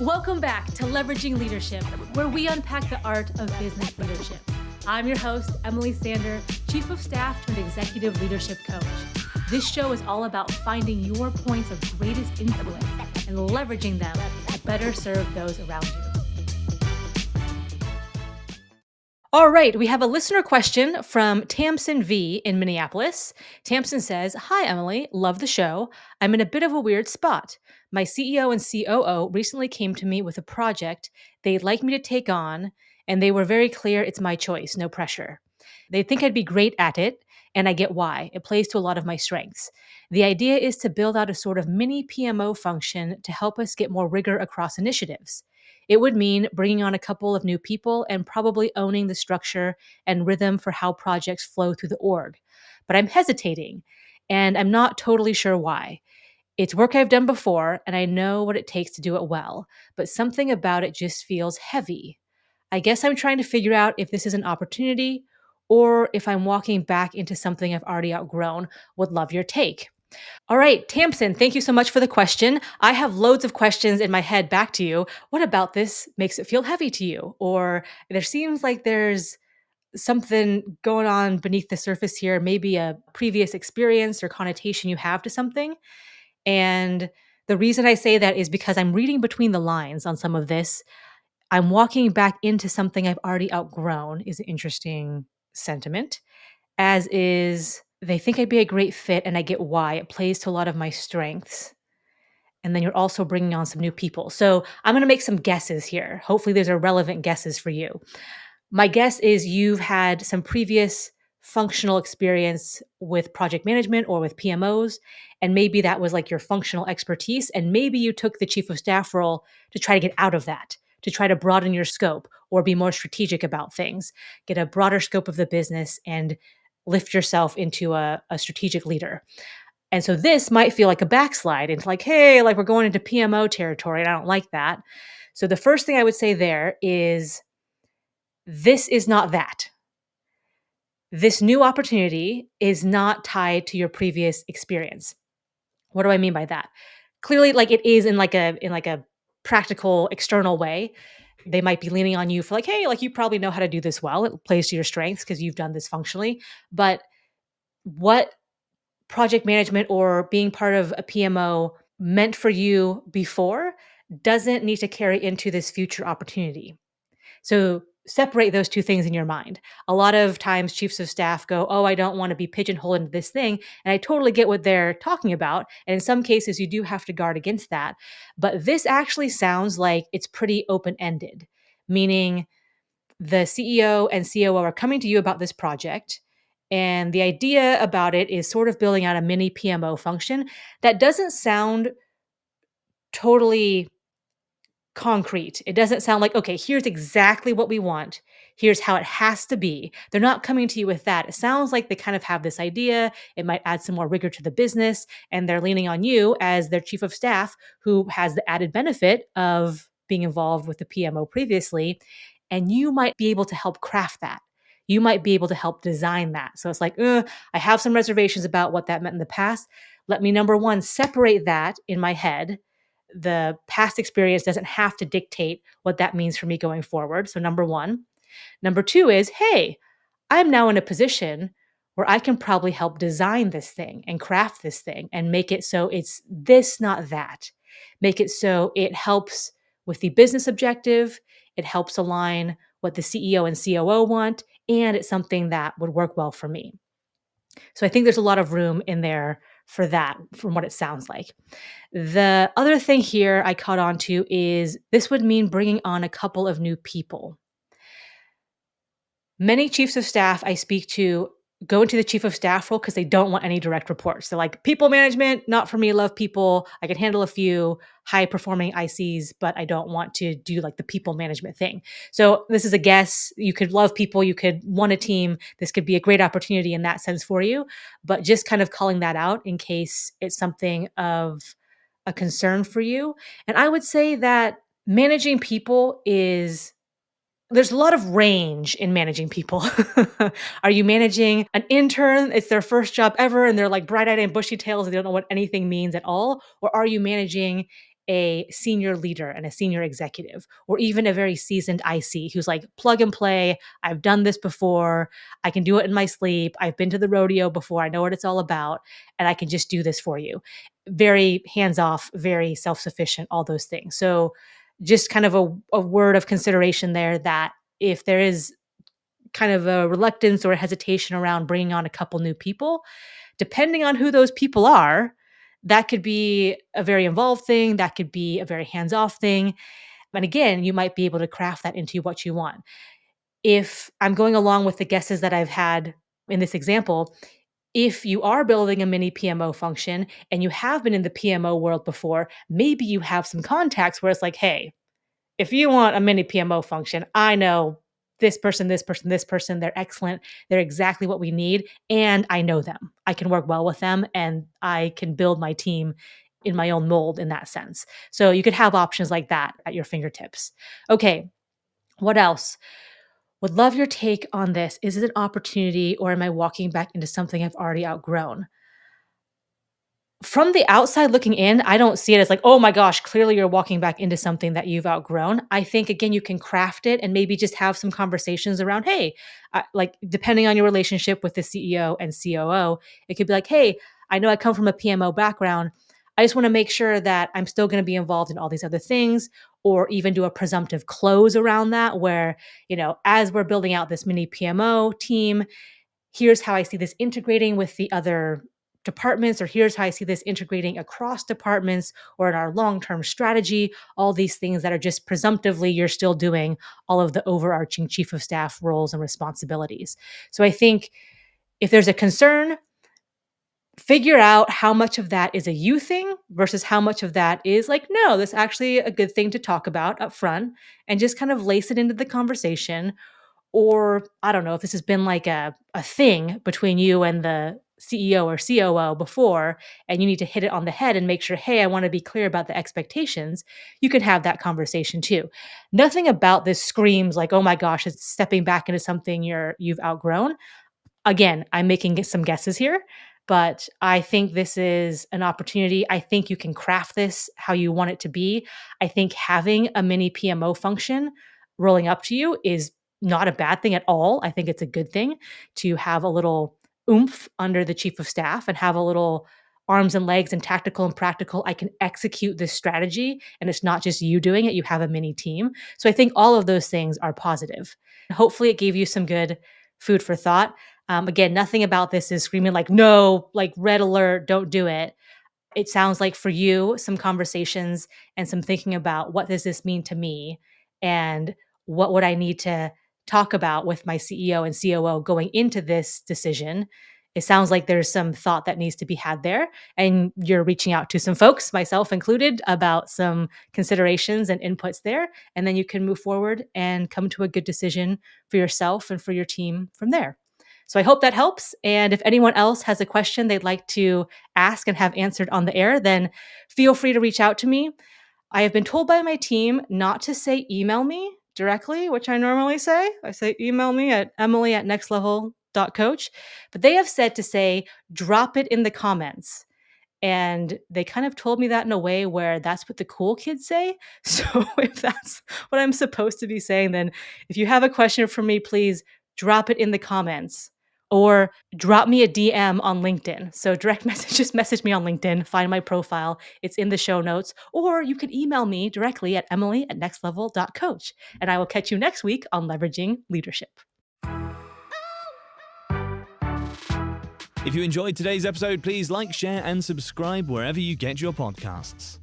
Welcome back to Leveraging Leadership, where we unpack the art of business leadership. I'm your host, Emily Sander, Chief of Staff turned Executive Leadership Coach. This show is all about finding your points of greatest influence and leveraging them to better serve those around you. All right, we have a listener question from Tamsen V in Minneapolis. Tamsen says, "Hi, Emily. Love the show. I'm in a bit of a weird spot. My CEO and COO recently came to me with a project they'd like me to take on, and they were very clear it's my choice, no pressure. They think I'd be great at it, and I get why. It plays to a lot of my strengths. The idea is to build out a sort of mini PMO function to help us get more rigor across initiatives. It would mean bringing on a couple of new people and probably owning the structure and rhythm for how projects flow through the org. But I'm hesitating, and I'm not totally sure why. It's work I've done before, and I know what it takes to do it well, but something about it just feels heavy. I guess I'm trying to figure out if this is an opportunity or if I'm walking back into something I've already outgrown. Would love your take." All right, Tamsen, thank you so much for the question. I have loads of questions in my head back to you. What about this makes it feel heavy to you? Or there seems like there's something going on beneath the surface here, maybe a previous experience or connotation you have to something. And the reason I say that is because I'm reading between the lines on some of this. I'm walking back into something I've already outgrown, is an interesting sentiment, as is they think I'd be a great fit, and I get why. It plays to a lot of my strengths. And then you're also bringing on some new people. So I'm going to make some guesses here. Hopefully, these are relevant guesses for you. My guess is you've had some previous functional experience with project management or with PMOs, and maybe that was like your functional expertise. And maybe you took the chief of staff role to try to get out of that, to try to broaden your scope or be more strategic about things, get a broader scope of the business, and lift yourself into a strategic leader. And so this might feel like a backslide into like, hey, like we're going into PMO territory, and I don't like that. So the first thing I would say there is this is not that. This new opportunity is not tied to your previous experience. What do I mean by that? Clearly, like it is in like a practical external way. They might be leaning on you for like, hey, like you probably know how to do this well. It plays to your strengths because you've done this functionally. But what project management or being part of a PMO meant for you before doesn't need to carry into this future opportunity. So separate those two things in your mind. A lot of times chiefs of staff go, "Oh, I don't want to be pigeonholed into this thing." And I totally get what they're talking about. And in some cases, you do have to guard against that. But this actually sounds like it's pretty open ended, meaning the CEO and COO are coming to you about this project. And the idea about it is sort of building out a mini PMO function that doesn't sound totally concrete. It doesn't sound like, okay, here's exactly what we want. Here's how it has to be. They're not coming to you with that. It sounds like they kind of have this idea. It might add some more rigor to the business, and they're leaning on you as their chief of staff who has the added benefit of being involved with the PMO previously. And you might be able to help craft that. You might be able to help design that. So it's like, I have some reservations about what that meant in the past. Let me, number one, separate that in my head. The past experience doesn't have to dictate what that means for me going forward. So, number one. Number two is, hey, I'm now in a position where I can probably help design this thing and craft this thing and make it so it's this, not that. Make it so it helps with the business objective, it helps align what the CEO and COO want, and it's something that would work well for me. So I think there's a lot of room in there for that, from what it sounds like. The other thing here I caught on to is this would mean bringing on a couple of new people. Many chiefs of staff I speak to go into the chief of staff role because they don't want any direct reports. They're like, people management, not for me, love people. I can handle a few high performing ICs, but I don't want to do like the people management thing. So this is a guess. You could love people, you could want a team. This could be a great opportunity in that sense for you, but just kind of calling that out in case it's something of a concern for you. And I would say that managing people is there's a lot of range in managing people. Are you managing an intern? It's their first job ever and they're like bright-eyed and bushy tails and they don't know what anything means at all? Or are you managing a senior leader and a senior executive, or even a very seasoned IC who's like plug and play. I've done this before. I can do it in my sleep. I've been to the rodeo before. I know what it's all about. And I can just do this for you. Very hands off, very self sufficient, all those things. So, just kind of a word of consideration there that if there is kind of a reluctance or a hesitation around bringing on a couple new people, depending on who those people are, that could be a very involved thing, that could be a very hands-off thing. And again, you might be able to craft that into what you want. If I'm going along with the guesses that I've had in this example, if you are building a mini PMO function and you have been in the PMO world before, maybe you have some contacts where it's like, hey, if you want a mini PMO function, I know this person, this person, this person, they're excellent. They're exactly what we need. And I know them. I can work well with them and I can build my team in my own mold in that sense. So you could have options like that at your fingertips. Okay, what else? Would love your take on this. Is it an opportunity or am I walking back into something I've already outgrown? From the outside looking in, I don't see it as like, "Oh my gosh, clearly you're walking back into something that you've outgrown." I think, again, you can craft it and maybe just have some conversations around, "Hey," like, depending on your relationship with the CEO and COO, it could be like, "Hey, I know I come from a PMO background. I just wanna make sure that I'm still gonna be involved in all these other things," or even do a presumptive close around that where, "As we're building out this mini PMO team, here's how I see this integrating with the other departments, or here's how I see this integrating across departments or in our long term strategy." All these things that are just presumptively you're still doing all of the overarching chief of staff roles and responsibilities. So I think if there's a concern, figure out how much of that is a you thing versus how much of that is like, no, that's actually a good thing to talk about up front, and just kind of lace it into the conversation. Or I don't know if this has been like a thing between you and the CEO or COO before, and you need to hit it on the head and make sure, hey, I want to be clear about the expectations. You can have that conversation too. Nothing about this screams like, oh my gosh, it's stepping back into something you've outgrown. Again, I'm making some guesses here, but I think this is an opportunity. I think you can craft this how you want it to be. I think having a mini PMO function rolling up to you is not a bad thing at all. I think it's a good thing to have a little oomph under the chief of staff and have a little arms and legs and tactical and practical. I can execute this strategy and it's not just you doing it, you have a mini team. So I think all of those things are positive. Hopefully, it gave you some good food for thought. Again, nothing about this is screaming like, no, like red alert, don't do it. It sounds like for you, some conversations and some thinking about what does this mean to me and what would I need to talk about with my CEO and COO going into this decision. It sounds like there's some thought that needs to be had there. And you're reaching out to some folks, myself included, about some considerations and inputs there. And then you can move forward and come to a good decision for yourself and for your team from there. So I hope that helps. And if anyone else has a question they'd like to ask and have answered on the air, then feel free to reach out to me. I have been told by my team not to say email me directly, which I normally say. I say email me at emily@nextlevel.coach. But they have said to say drop it in the comments. And they kind of told me that in a way where that's what the cool kids say. So if that's what I'm supposed to be saying, then if you have a question for me, please drop it in the comments or drop me a DM on LinkedIn. So direct message, just message me on LinkedIn, find my profile. It's in the show notes. Or you could email me directly at emily@nextlevel.coach. And I will catch you next week on Leveraging Leadership. If you enjoyed today's episode, please like, share, and subscribe wherever you get your podcasts.